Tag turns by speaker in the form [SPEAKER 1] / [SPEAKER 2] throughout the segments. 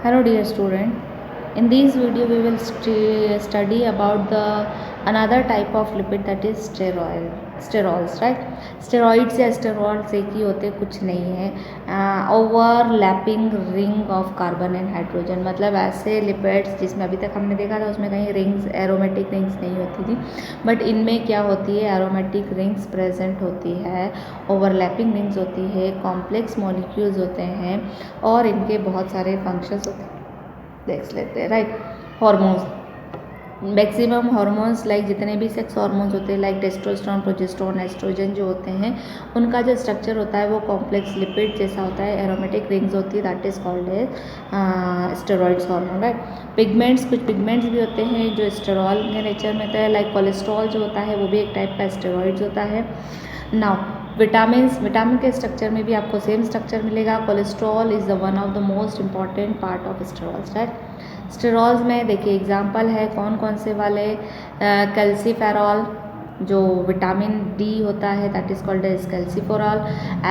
[SPEAKER 1] Hello dear student. In this video we will study about the another type of lipid that is sterols, right? Steroids या sterols एक ही होते, कुछ नहीं है. Overlapping ring of carbon and hydrogen, मतलब ऐसे lipids जिसमें अभी तक हमने देखा था उसमें कहीं रिंग्स एरोमेटिक रिंग्स नहीं होती थी, बट इनमें क्या होती है, एरोमेटिक रिंग्स प्रेजेंट होती है, ओवरलैपिंग रिंग्स होती है, कॉम्प्लेक्स मॉलिक्यूल्स होते हैं और इनके बहुत सारे फंक्शंस होते हैं. देख लेते हैं, right. Hormones, maximum hormones like जितने भी सेक्स हॉर्मोन्स होते हैं लाइक टेस्टोस्टेरोन, प्रोजेस्टेरोन, एस्ट्रोजन जो होते हैं उनका जो स्ट्रक्चर होता है वो कॉम्प्लेक्स लिपिड जैसा होता है, एरोमेटिक रिंग्स होती है, that is called as steroids hormone, right. Pigments, कुछ पिगमेंट्स भी होते हैं जो स्टेरॉल के नेचर में होता है, लाइक कोलेस्ट्रॉल जो होता है वो भी एक टाइप का स्टेरॉइड्स होता है. नाउ विटामिन के स्ट्रक्चर में भी आपको सेम स्ट्रक्चर मिलेगा. Cholesterol is the one of the most important part of sterols, right. Sterols में देखिए एग्जांपल है कौन कौन से वाले, कैल्सीफेरॉल जो विटामिन डी होता है that is called as calciferol.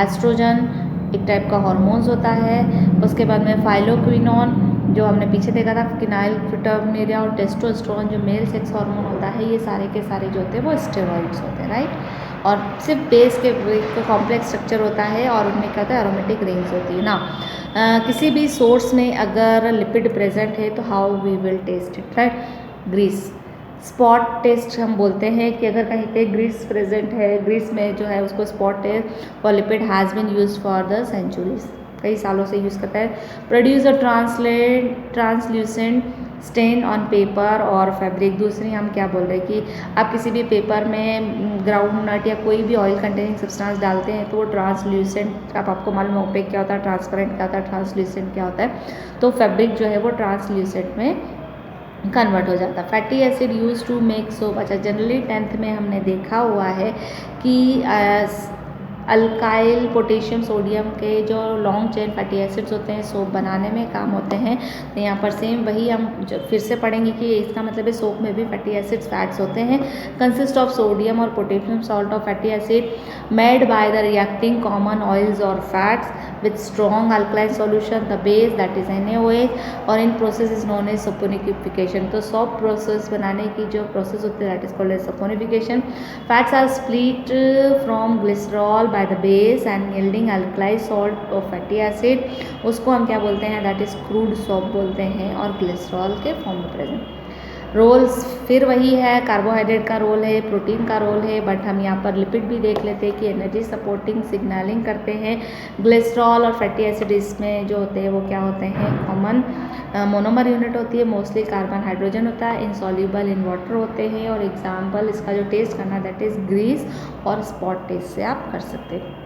[SPEAKER 1] Estrogen एक टाइप का हॉर्मोन्स होता है. उसके बाद में फाइलोक्विनोन जो हमने पीछे देखा था, फिनाइलकेटोनुरिया और टेस्टोस्टेरोन जो मेल सेक्स हार्मोन होता है, ये सारे के सारे जो होते हैं वो स्टेरॉइड्स होते हैं, राइट. और सिर्फ बेस के कॉम्प्लेक्स स्ट्रक्चर होता है और उनमें क्या होता है, एरोमेटिक रिंग्स होती है ना. किसी भी सोर्स में अगर लिपिड प्रेजेंट है तो how we will test it, right. Grease spot test हम बोलते हैं कि अगर कहीं पे ग्रीस प्रेजेंट है, ग्रीस में जो है उसको spot test for lipid has been used for the centuries, कई सालों से यूज़ करता है. Produce a translucent stain on paper और फैब्रिक. दूसरी हम क्या बोल रहे हैं कि आप किसी भी पेपर में ग्राउंड नट या कोई भी ऑयल कंटेनिंग सब्सटेंस डालते हैं तो वो ट्रांसल्यूसेंट, आपको मालूम है ओपेक क्या होता है, ट्रांसपेरेंट क्या होता है, ट्रांसल्यूसेंट क्या होता है, तो फैब्रिक जो है वो ट्रांसल्यूसेंट में कन्वर्ट हो जाता है. Fatty acid use to make soap. अच्छा, जनरली 10th में हमने देखा हुआ है कि अल्काइल पोटेशियम सोडियम के जो लॉन्ग चेन फैटी एसिड्स होते हैं सोप बनाने में काम होते हैं. तो यहाँ पर सेम वही हम फिर से पढ़ेंगे कि इसका मतलब है सोप में भी फैटी एसिड्स फैट्स होते हैं. कंसिस्ट ऑफ सोडियम और potassium salt of fatty acid made by the reacting common oils और fats with strong alkaline solution. The base that is NaOH और in process is known as saponification. तो soap process बनाने की जो process होती है that is called as saponification. Fats are split from glycerol by the base and yielding alkali salt of fatty acid, उसको हम क्या बोलते हैं, दैट इज क्रूड सोप बोलते हैं और ग्लिसरॉल के फॉर्म में प्रेजेंट. रोल्स फिर वही है, कार्बोहाइड्रेट का रोल है, प्रोटीन का रोल है, बट हम यहाँ पर लिपिड भी देख लेते हैं कि एनर्जी सपोर्टिंग सिग्नलिंग करते हैं. ग्लिसरॉल और फैटी एसिड इसमें जो होते हैं वो क्या होते हैं, कॉमन मोनोमर यूनिट होती है, मोस्टली कार्बन हाइड्रोजन होता है, इनसॉल्युबल इन वाटर होते हैं. और एग्जाम्पल इसका जो टेस्ट करना दैट इज ग्रीस और स्पॉट टेस्ट से आप कर सकते हैं.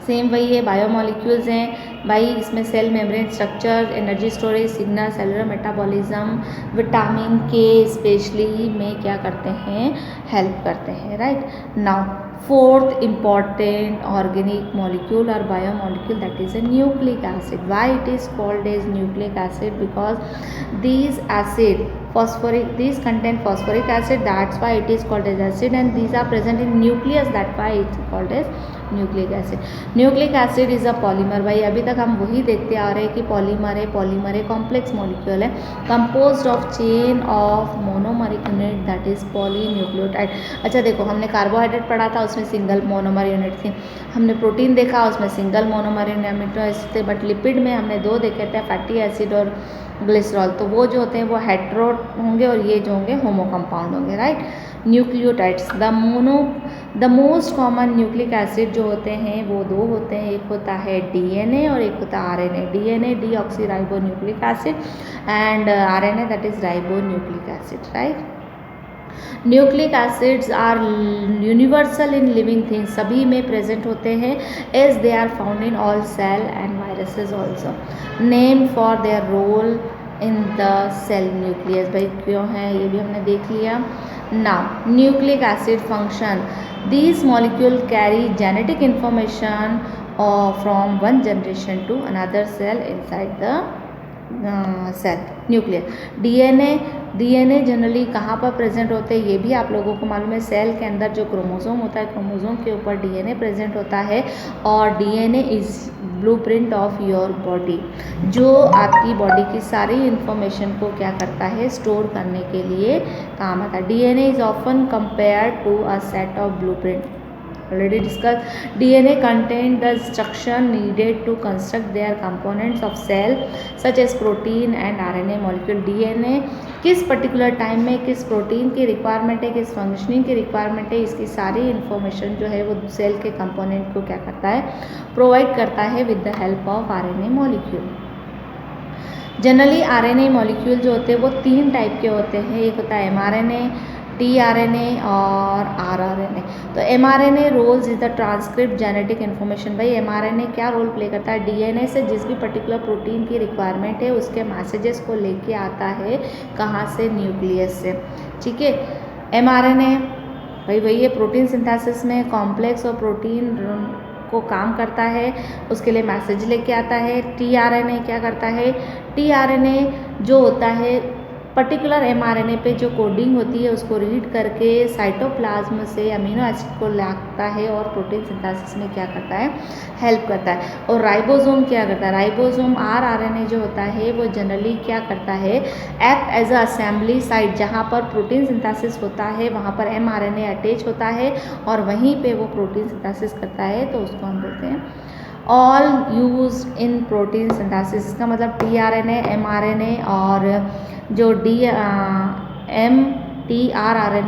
[SPEAKER 1] सेम वही है, बायोमोलिक्यूल्स हैं भाई, इसमें cell membrane structure, energy storage, signal, cellular metabolism, vitamin के स्पेशली में क्या करते हैं, हेल्प करते हैं, right. Now fourth important organic molecule और biomolecule that is a nucleic acid. Why it is called as nucleic acid? Because these contain phosphoric acid, that's why it is called as acid, and these are present in nucleus, that's why it's called as nucleic acid. Nucleic acid is a polymer. भाई अभी तक हम वही देखते आ रहे हैं कि polymer है कॉम्प्लेक्स मॉलिक्यूल है composed of chain of monomeric unit that is polynucleotide. अच्छा देखो, हमने कार्बोहाइड्रेट पढ़ा था उसमें सिंगल मोनोमर यूनिट थी, हमने प्रोटीन देखा उसमें सिंगल मोनोमर यूनिट थे, बट लिपिड में हमने दो देखे थे, फैटी एसिड और ग्लिसरॉल. तो वो जो होते हैं वो हेट्रो होंगे और ये जो होंगे होमो कंपाउंड होंगे, right. Nucleotides, the most common nucleic acid जो होते हैं वो दो होते हैं, एक होता है DNA और एक होता है RNA. DNA deoxy ribo nucleic acid and RNA that is ribo nucleic acid, right. Nucleic acids are universal in living things, सभी में प्रेजेंट होते हैं, as they are found in all cell and viruses also. Name for their role in the cell nucleus. भाई क्यों है ये भी हमने देख लिया. Now nucleic acid function, these molecules carry genetic information from one generation to another cell inside the cell nucleus. DNA DNA generally कहाँ पर प्रेजेंट होते हैं ये भी आप लोगों को मालूम है। सेल के अंदर जो क्रोमोसोम होता है, क्रोमोसोम के ऊपर डीएनए प्रेजेंट होता है और DNA is blueprint of your body, जो आपकी बॉडी की सारी इंफॉर्मेशन को क्या करता है, स्टोर करने के लिए काम आता है। DNA is often compared to a set of blueprint, already discussed. DNA contain the structure needed to construct their components of cell such as protein and RNA molecule. DNA किस पर्टिकुलर टाइम में किस protein की requirement है, किस functioning की requirement है, इसकी सारी इन्फॉर्मेशन जो है वो सेल के कंपोनेंट को क्या करता है, प्रोवाइड करता है with the help of RNA molecule. Generally RNA molecule जो होते हैं वो 3 टाइप के होते हैं, एक होता है mRNA, tRNA और rRNA। तो mRNA roles is the transcript genetic information. भाई mRNA क्या रोल प्ले करता है, डीएनए से जिस भी पर्टिकुलर प्रोटीन की रिक्वायरमेंट है उसके मैसेजेस को लेके आता है, कहाँ से, न्यूक्लियस से, ठीक है। mRNA भाई ये प्रोटीन सिंथेसिस में कॉम्प्लेक्स और प्रोटीन को काम करता है, उसके लिए मैसेज लेके आता है। tRNA क्या करता है, tRNA जो होता है पर्टिकुलर mRNA पे जो कोडिंग होती है उसको रीड करके साइटोप्लाज्म से अमीनो एसिड को लाता है और प्रोटीन सिंथेसिस में क्या करता है, हेल्प करता है। और राइबोसोम क्या करता है, राइबोसोम rRNA जो होता है वो जनरली क्या करता है, act as a assembly site, जहाँ पर प्रोटीन सिंथेसिस होता है वहाँ पर mRNA अटैच होता है और वहीं पे वो प्रोटीन सिंथेसिस करता है, तो उसको हम बोलते हैं all use in protein synthesis. इसका मतलब tRNA, mRNA और जो tRNA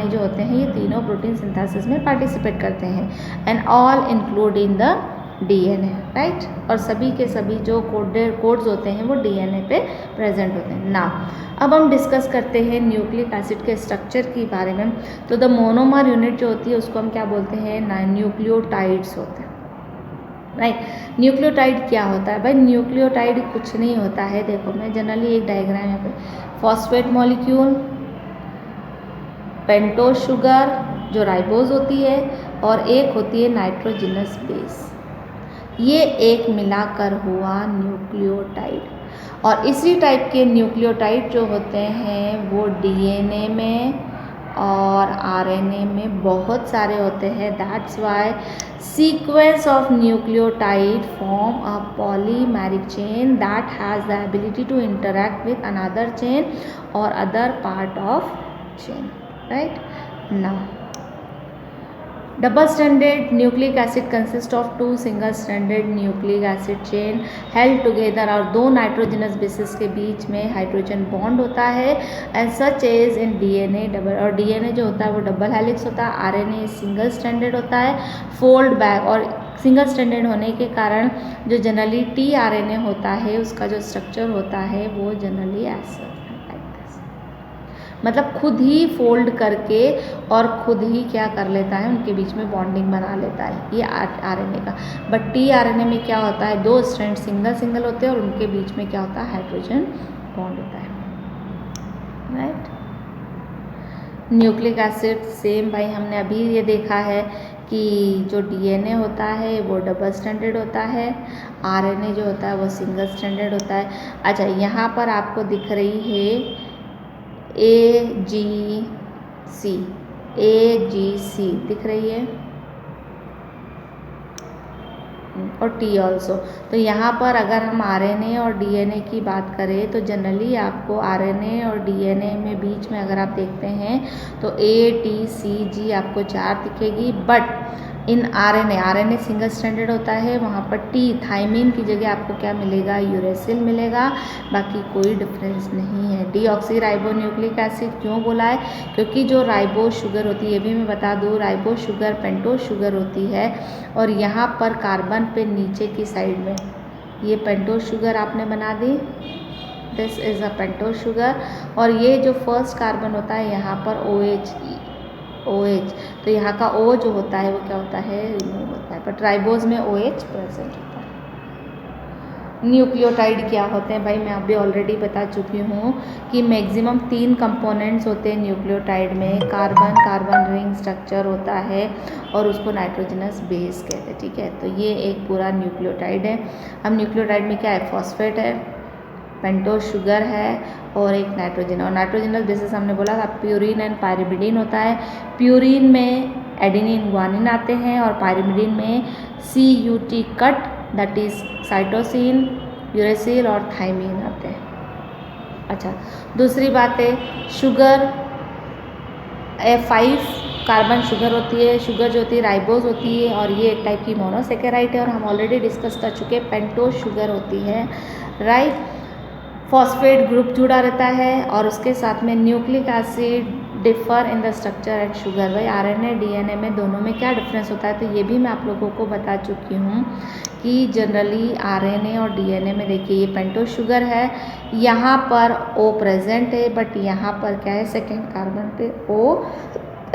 [SPEAKER 1] जो होते हैं ये तीनों प्रोटीन सिंथेसिस में पार्टिसिपेट करते हैं and all include in the DNA, right. और सभी के सभी जो कोड्स होते हैं वो डीएनए पे प्रेजेंट होते हैं। नाउ अब हम डिस्कस करते हैं न्यूक्लिक एसिड के स्ट्रक्चर के बारे में। तो द मोनोमर यूनिट जो होती है उसको हम क्या बोलते हैं, न्यूक्लियोटाइड्स होते हैं, राइट। न्यूक्लियोटाइड क्या होता है भाई, न्यूक्लियोटाइड कुछ नहीं होता है, देखो मैं जनरली एक डायग्राम यहाँ पे, फॉस्फेट मॉलिक्यूल, पेंटोज शुगर जो राइबोज होती है और एक होती है नाइट्रोजनस बेस, ये एक मिलाकर हुआ न्यूक्लियोटाइड। और इसी टाइप के न्यूक्लियोटाइड जो होते हैं वो डीएनए में और आरएनए में बहुत सारे होते हैं। That's why sequence of nucleotide form a polymeric chain that has the ability to interact with another chain or other part of chain, right? Now double stranded nucleic acid consists of 2 single stranded nucleic acid chain held together, और 2 nitrogenous bases के बीच में hydrogen bond होता है। And such as in DNA double, और DNA जो होता है वो डबल हेलिक्स होता है, आरएनए सिंगल स्ट्रैंडेड होता है, फोल्ड बैक। और सिंगल स्ट्रैंडेड होने के कारण जो जनरली tRNA होता है उसका जो स्ट्रक्चर होता है वो जनरली ऐसा, मतलब खुद ही फोल्ड करके और खुद ही क्या कर लेता है, उनके बीच में बॉन्डिंग बना लेता है, ये आरएनए का। बट tRNA में क्या होता है, 2 स्ट्रैंड सिंगल सिंगल होते हैं और उनके बीच में क्या होता है, हाइड्रोजन बॉन्ड होता है, राइट। न्यूक्लिक एसिड सेम भाई हमने अभी ये देखा है कि जो डीएनए होता है वो डबल स्ट्रैंडेड होता है, आरएनए जो होता है वो सिंगल स्ट्रैंडेड होता है। अच्छा यहाँ पर आपको दिख रही है AGC दिख रही है और T ऑल्सो। तो यहाँ पर अगर हम आरएनए और डीएनए की बात करें तो जनरली आपको आरएनए और डीएनए में बीच में अगर आप देखते हैं तो ATCG आपको 4 दिखेगी। But in RNA single stranded होता है, वहाँ पर T थाइमिन की जगह आपको क्या मिलेगा, यूरेसिल मिलेगा, बाकी कोई डिफरेंस नहीं है। डीऑक्सीराइबोन्यूक्लिक एसिड क्यों बोला है, क्योंकि जो राइबो शुगर होती है, ये भी मैं बता दूँ, राइबो शुगर पेंटोज शुगर होती है और यहाँ पर कार्बन पे नीचे की साइड में ये पेंटोज शुगर आपने बना दी, this is a pentose sugar. और ये जो फर्स्ट कार्बन होता है यहाँ पर OH, तो यहाँ का O जो होता है वो क्या होता है, रिमूव होता है, बट राइबोज में OH प्रेजेंट होता है। न्यूक्लियोटाइड क्या होते हैं भाई, मैं अभी ऑलरेडी बता चुकी हूँ कि मैक्सिमम 3 कंपोनेंट्स होते हैं न्यूक्लियोटाइड में। कार्बन रिंग स्ट्रक्चर होता है और उसको नाइट्रोजनस बेस कहते हैं, ठीक है। तो ये एक पूरा न्यूक्लियोटाइड है। अब न्यूक्लियोटाइड में क्या है, फॉस्फेट है, पेंटोज शुगर है और एक नाइट्रोजन। और नाइट्रोजनस बेसिस हमने बोला था प्यूरिन एंड पायरिमिडीन होता है। प्यूरिन में एडेनिन ग्वानिन आते हैं और पायरिमिडीन में CUT cut that is cytosine, uracil और थाइमिन आते हैं। अच्छा, दूसरी बात है शुगर 5 कार्बन शुगर होती है। शुगर जो होती है राइबोज होती है और ये एक टाइप की मोनोसेकेराइड है और हम ऑलरेडी डिस्कस कर चुके हैं पेंटोज शुगर होती है, राइट। फॉस्फेट ग्रुप जुड़ा रहता है और उसके साथ में nucleic acid differ in the structure and sugar. भाई RNA DNA में दोनों में क्या डिफरेंस होता है, तो ये भी मैं आप लोगों को बता चुकी हूँ कि जनरली RNA और DNA में देखिए ये पेंटोज शुगर है, यहाँ पर O प्रेजेंट है बट यहाँ पर क्या है सेकेंड कार्बन पे O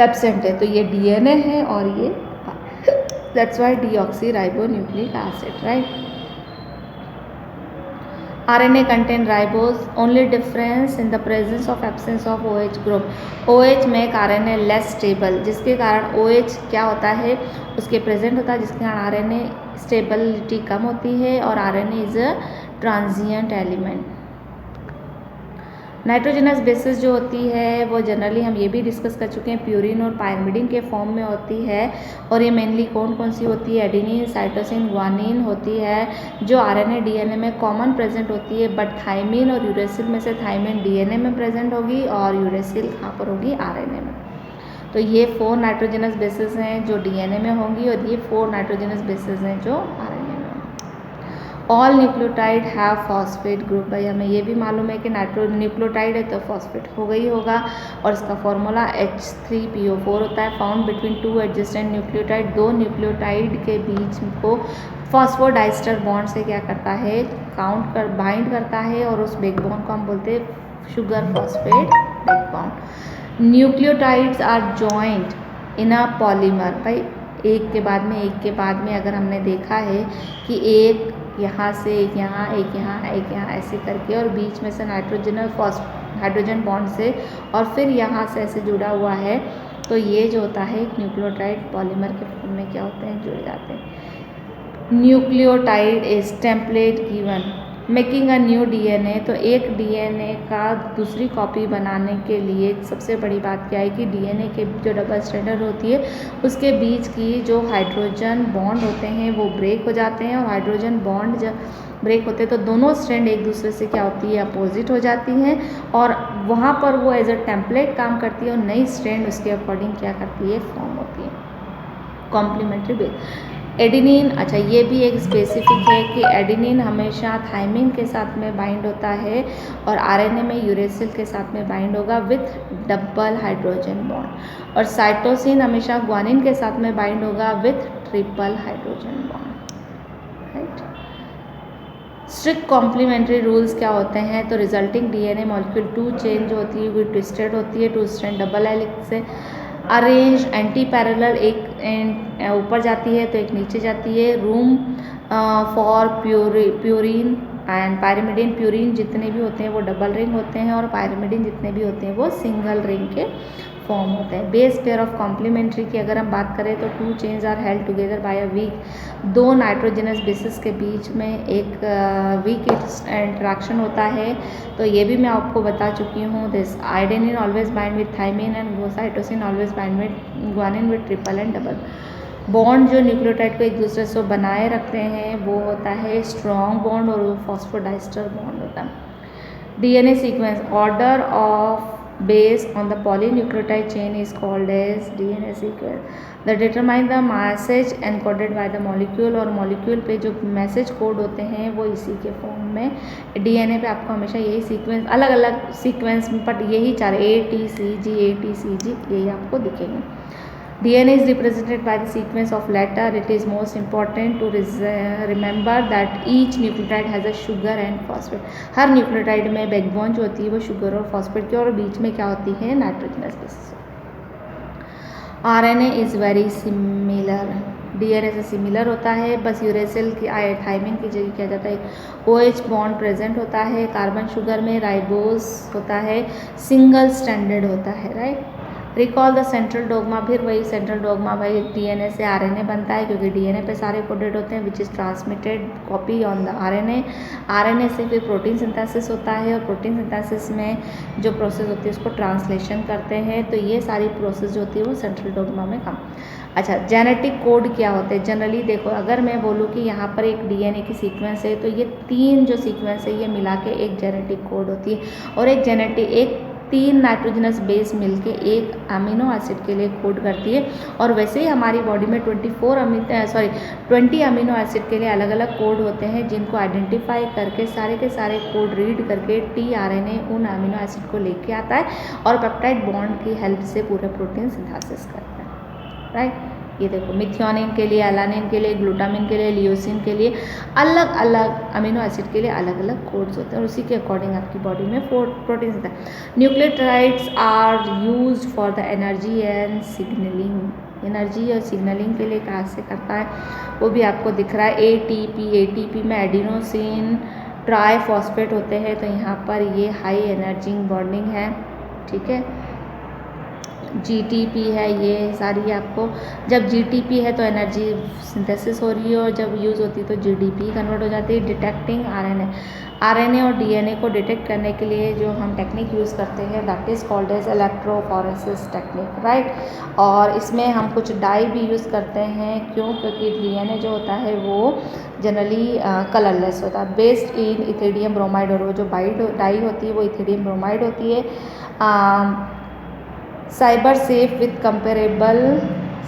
[SPEAKER 1] एब्सेंट है, तो ये DNA है और ये that's why deoxy ribo nucleic acid, right. RNA contain ribose, only difference in the presence of absence of OH group. OH make RNA less stable, जिसके कारण OH क्या होता है उसके प्रेजेंट होता है, जिसके कारण RNA स्टेबिलिटी कम होती है और RNA is a transient element. Nitrogenous bases जो होती है वो जनरली हम ये भी डिस्कस कर चुके हैं प्यूरिन और पायरिमिडीन के फॉर्म में होती है और ये मेनली कौन कौन सी होती है, एडेनिन, साइटोसिन, ग्वानिन होती है जो RNA DNA में कॉमन प्रेजेंट होती है, बट थाइमिन और यूरेसिल में से थाइमिन DNA में प्रेजेंट होगी और यूरेसिल कहाँ पर होगी, RNA में। तो ये 4 नाइट्रोजनस बेसिस हैं जो DNA में होंगी और ये 4 नाइट्रोजनस बेसिस हैं जो RNA में। All nucleotide have phosphate group. भाई हमें ये भी मालूम है कि न्यूक्लियोटाइड है तो फॉस्फेट होगा ही होगा और इसका फॉर्मूला H3PO4 होता है। Found between 2 adjacent nucleotide, 2 nucleotide के बीच को फॉस्फोडाइस्टर बॉन्ड से क्या करता है, बाइंड करता है और उस बैकबोन को हम बोलते हैं sugar phosphate backbone. Nucleotides are joint in a polymer. भाई एक के बाद में अगर हमने देखा है कि एक यहाँ से एक यहाँ, एक यहाँ, एक यहाँ ऐसे करके और बीच में से हाइड्रोजन बॉन्ड से और फिर यहाँ से ऐसे जुड़ा हुआ है, तो ये जो होता है न्यूक्लियोटाइड पॉलीमर के फॉर्म में क्या होते हैं, जुड़ जाते हैं। Nucleotide is template given making a new DNA। तो एक DNA का दूसरी कॉपी बनाने के लिए सबसे बड़ी बात क्या है कि DNA के जो डबल स्ट्रैंडर होती है उसके बीच की जो हाइड्रोजन बॉन्ड होते हैं वो ब्रेक हो जाते हैं और हाइड्रोजन बॉन्ड जब ब्रेक होते हैं तो दोनों स्ट्रैंड एक दूसरे से क्या होती है, अपोजिट हो जाती हैं और वहाँ पर वो एज अ टेम्पलेट काम करती है और नई स्ट्रैंड उसके अकॉर्डिंग क्या करती है, फॉर्म होती है, कॉम्प्लीमेंट्री बेस। एडेनिन, अच्छा ये भी एक स्पेसिफिक है कि एडेनिन हमेशा थाइमिन के साथ में बाइंड होता है और RNA में यूरेसिल के साथ में बाइंड होगा विथ डबल हाइड्रोजन बॉन्ड और साइटोसिन हमेशा ग्वानिन के साथ में बाइंड होगा with triple hydrogen bond, right. Strict complementary rules क्या होते हैं, तो रिजल्टिंग DNA मॉलिक्यूल 2 चेन जो होती है वो ट्विस्टेड होती है, 2 स्ट्रैंड डबल हेलिक्स से अरेंज एंटी पैरेलल, एक ऊपर जाती है तो एक नीचे जाती है। Room for purine and pyrimidine. Purine जितने भी होते हैं वो डबल रिंग होते हैं और पायरिमिडीन जितने भी होते हैं वो सिंगल रिंग के फॉर्म होते हैं। बेस पेयर ऑफ कॉम्प्लीमेंट्री की अगर हम बात करें तो 2 chains are held together by a weak. 2 nitrogenous bases के बीच में एक वीक इंट्रैक्शन होता है, तो ये भी मैं आपको बता चुकी हूँ। This adenine always bind with thymine and cytosine always bind with guanine with triple and double. Bond जो न्यूक्लियोटाइड को एक दूसरे से बनाए रखते हैं वो होता है स्ट्रॉन्ग बॉन्ड और वो फॉस्फोडाइस्टर बॉन्ड होता है। DNA sequence, order of base on the polynucleotide chain is called as DNA sequence that determine the message encoded by the molecule। और मॉलिक्यूल पे जो मैसेज कोड होते हैं वो इसी के फॉर्म में DNA पे आपको हमेशा यही सीक्वेंस, अलग अलग सीक्वेंस बट यही 4 ATCG ATCG यही आपको दिखेंगे। DNA is represented by the sequence of letter. It is most important to remember that each nucleotide has a sugar and phosphate। Her nucleotide में बैकबोन जो होती है वो शुगर और फॉस्फेट की और बीच में क्या होती है, nitrogenous bases. RNA is very similar, DNA से सिमिलर होता है, बस यूरेसिल की थाइमिन की जगह क्या जाता है OH बॉन्ड प्रेजेंट होता है। कार्बन शुगर में राइबोस होता है, सिंगल स्ट्रैंडेड होता है, right. Recall the central dogma, फिर वही सेंट्रल डोगमा भाई डीएनए से आरएनए बनता है, क्योंकि डीएनए पे सारे कोडेड होते हैं, which is transmitted copy on the RNA. RNA से फिर प्रोटीन सिंथेसिस होता है, और प्रोटीन सिंथेसिस में जो प्रोसेस होती है उसको ट्रांसलेशन करते हैं। तो ये सारी प्रोसेस जो होती है वो सेंट्रल डोगमा में काम। अच्छा, जेनेटिक कोड क्या होते हैं? जनरली देखो, अगर मैं बोलूँ कि यहाँ पर एक डीएनए की सीक्वेंस है, तो ये 3 जो सीक्वेंस है ये मिला के एक जेनेटिक कोड होती है, और एक 3 नाइट्रोजनस बेस मिलके एक अमीनो एसिड के लिए कोड करती है। और वैसे ही हमारी बॉडी में 20 अमीनो एसिड के लिए अलग अलग कोड होते हैं, जिनको आइडेंटिफाई करके सारे के सारे कोड रीड करके टीआरएनए उन अमीनो एसिड को लेके आता है और पेप्टाइड बॉन्ड की हेल्प से पूरे प्रोटीन सिंथेसिस करता है, राइट। ये देखो, मिथियोनिन के लिए, एलानिन के लिए, ग्लूटामिन के लिए, लियोसिन के लिए अलग अलग अमीनो एसिड के लिए अलग अलग कोड्स होते हैं, और उसी के अकॉर्डिंग आपकी बॉडी में प्रोटीन होता है। Nucleotides are used for the energy and signalling. Energy और सिग्नलिंग के लिए कहाँ से करता है वो भी आपको दिख रहा है। एटीपी में एडिनोसिन ट्राइफॉस्फेट होते हैं, तो यहाँ पर ये हाई एनर्जी बॉन्डिंग है, ठीक है। जीटीपी है, ये सारी आपको, जब जीटीपी है तो एनर्जी सिंथेसिस हो रही है, और जब यूज़ होती है तो जीडीपी कन्वर्ट हो जाती है। डिटेक्टिंग आरएनए और डीएनए को डिटेक्ट करने के लिए जो हम टेक्निक यूज़ करते हैं that is called as electrophoresis technique, right. और इसमें हम कुछ डाई भी यूज़ करते हैं, क्यों? क्योंकि डीएनए जो होता है वो जनरली कलरलेस होता है, बेस्ड इन इथिडियम ब्रोमाइड, और वो जो डाई होती है वो इथिडियम ब्रोमाइड होती है। Cyber safe with comparable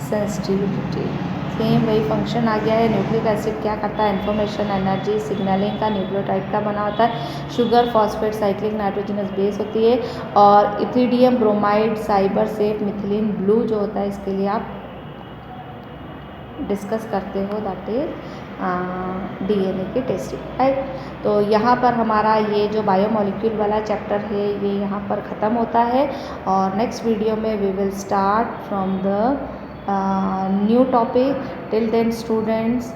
[SPEAKER 1] sensitivity, same वही फंक्शन आ गया है। न्यूक्लिक एसिड क्या करता है? इन्फॉर्मेशन, एनर्जी, सिग्नलिंग का, न्यूक्लियोटाइड का बना होता है। Sugar, phosphate, cyclic nitrogenous base होती है, और ethidium bromide, cyber safe, methylene blue जो होता है इसके लिए आप डिस्कस करते हो, दैट इज डीएनए की टेस्टिंग, राइट। तो यहाँ पर हमारा ये जो बायोमोलिक्यूल वाला चैप्टर है ये यहाँ पर ख़त्म होता है, और नेक्स्ट वीडियो में we will start from the new topic. Till then students,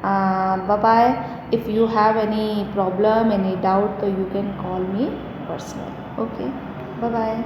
[SPEAKER 1] bye bye. If you have any problem, any doubt, तो you can call me personally. Okay, bye bye.